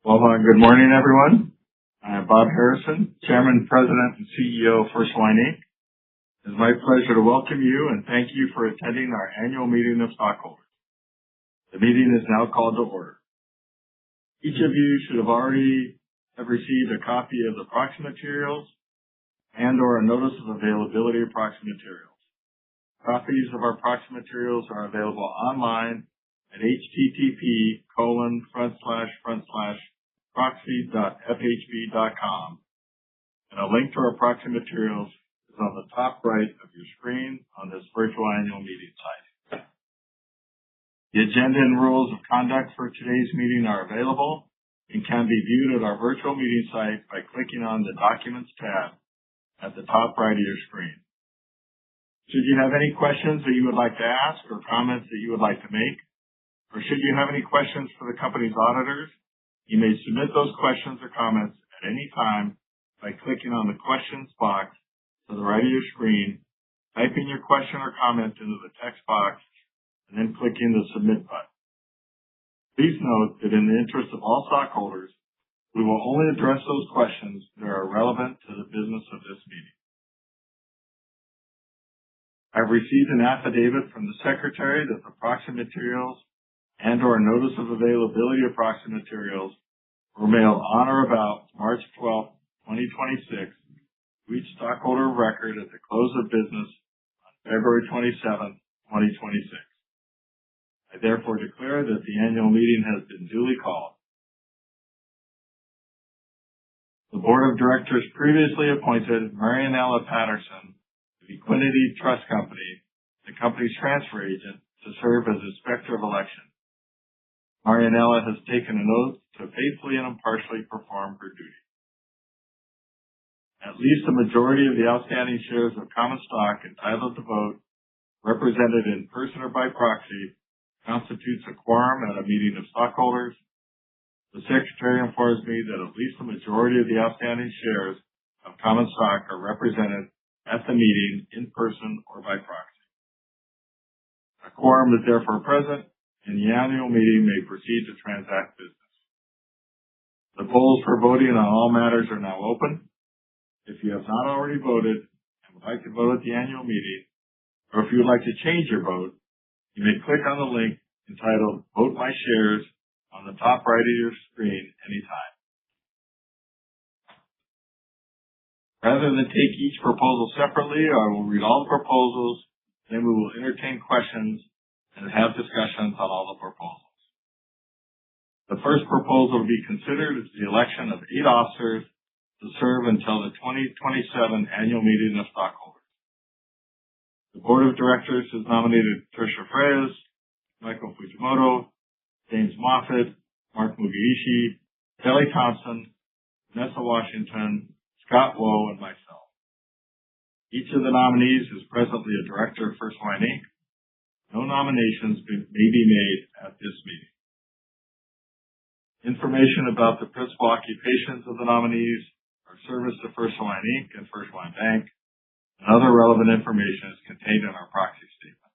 Good morning, everyone. I'm Bob Harrison, Chairman, President, and CEO of First Hawaiian Inc. It is my pleasure to welcome you and thank you for attending our annual meeting of stockholders. The meeting is now called to order. Each of you should have already received a copy of the proxy materials and/or a notice of availability of proxy materials. Copies of our proxy materials are available online at http://proxy.fhb.com, and a link to our proxy materials is on the top right of your screen on this virtual annual meeting site. The agenda and rules of conduct for today's meeting are available and can be viewed at our virtual meeting site by clicking on the Documents tab at the top right of your screen. Should you have any questions that you would like to ask or comments that you would like to make, or should you have any questions for the company's auditors, you may submit those questions or comments at any time by clicking on the Questions box to the right of your screen, typing your question or comment into the text box, and then clicking the Submit button. Please note that in the interest of all stockholders, we will only address those questions that are relevant to the business of this meeting. I've received an affidavit from the Secretary that the proxy materials and/or notice of availability of proxy materials were mailed on or about March 12, 2026 to each stockholder of record at the close of business on February 27, 2026. I therefore declare that the annual meeting has been duly called. The Board of Directors previously appointed Marianella Patterson of Equinity Trust Company, the company's transfer agent, to serve as Inspector of Election. Marianella has taken an oath to faithfully and impartially perform her duty. At least a majority of the outstanding shares of common stock entitled to vote, represented in person or by proxy, constitutes a quorum at a meeting of stockholders. The Secretary informs me that at least the majority of the outstanding shares of common stock are represented at the meeting in person or by proxy. A quorum is therefore present, and the annual meeting may proceed to transact business. The polls for voting on all matters are now open. If you have not already voted and would like to vote at the annual meeting, or if you would like to change your vote, you may click on the link entitled Vote My Shares on the top right of your screen anytime. Rather than take each proposal separately, I will read all the proposals, then we will entertain questions and have discussions on all the proposals. The first proposal to be considered is the election of 8 officers to serve until the 2027 annual meeting of stockholders. The Board of Directors has nominated Tricia Freyes, Michael Fujimoto, James Moffitt, Mark Mugiishi, Kelly Thompson, Vanessa Washington, Scott Lowe, and myself. Each of the nominees is presently a director of First Hawaiian Inc. No nominations may be made at this meeting. Information about the principal occupations of the nominees, our service to First Hawaiian Inc. and First Hawaiian Bank, and other relevant information is contained in our proxy statement.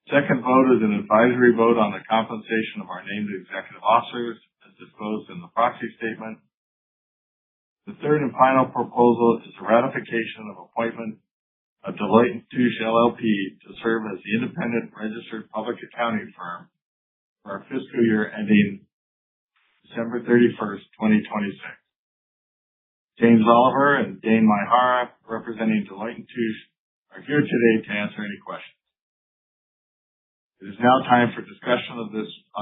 Second vote is an advisory vote on the compensation of our named executive officers as disclosed in the proxy statement. The third and final proposal is the ratification of appointment of Deloitte & Touche LLP to serve as the independent registered public accounting firm for our fiscal year ending December 31st, 2026. James Oliver and Dane Maihara, representing Deloitte & Touche, are here today to answer any questions. It is now time for discussion on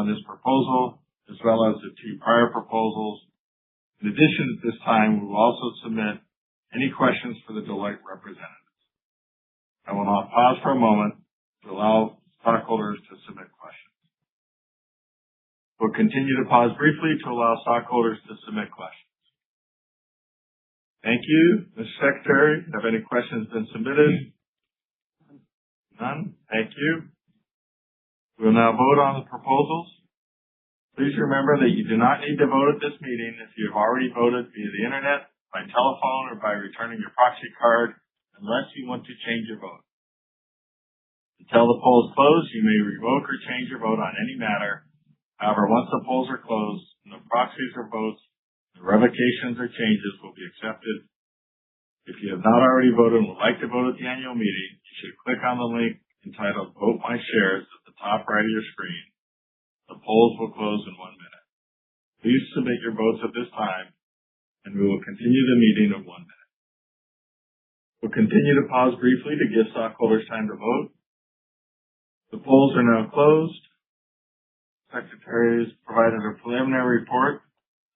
this proposal, as well as the 2 prior proposals. In addition, at this time, we will also submit any questions for the Deloitte representatives. I will now pause for a moment to allow stockholders to submit questions. We'll continue to pause briefly to allow stockholders to submit questions. Thank you. Mr. Secretary, have any questions been submitted? None? Thank you. We will now vote on the proposals. Please remember that you do not need to vote at this meeting if you have already voted via the internet, by telephone, or by returning your proxy card, unless you want to change your vote. Until the polls close, you may revoke or change your vote on any matter. However, once the polls are closed and the proxies or votes, the revocations or changes will be accepted. If you have not already voted and would like to vote at the annual meeting, you should click on the link entitled Vote My Shares at the top right of your screen. The polls will close in 1 minute. Please submit your votes at this time, and we will continue the meeting in 1 minute. We'll continue to pause briefly to give stockholders time to vote. The polls are now closed. Secretary has provided a preliminary report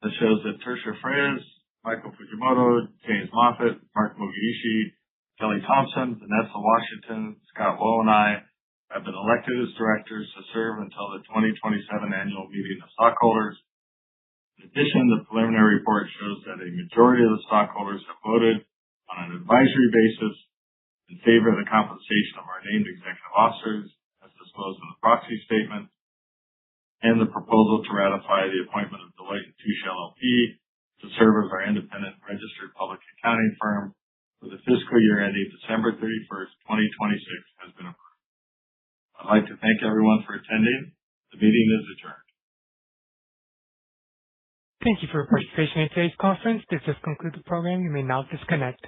that shows that Tertia Freyes, Michael Fujimoto, James Moffitt, Mark Mugiishi, Kelly Thompson, Vanessa Washington, Scott Woe, and I have been elected as directors to serve until the 2027 annual meeting of stockholders. In addition, the preliminary report shows that a majority of the stockholders have voted on an advisory basis in favor of the compensation of our named executive officers as disclosed in the proxy statement, and the proposal to ratify the appointment of Deloitte & Touche LLP to serve as our independent registered public accounting firm for the fiscal year ending December 31st, 2026 has been approved. I'd like to thank everyone for attending. The meeting is adjourned. Thank you for your participation in today's conference. This does conclude the program. You may now disconnect.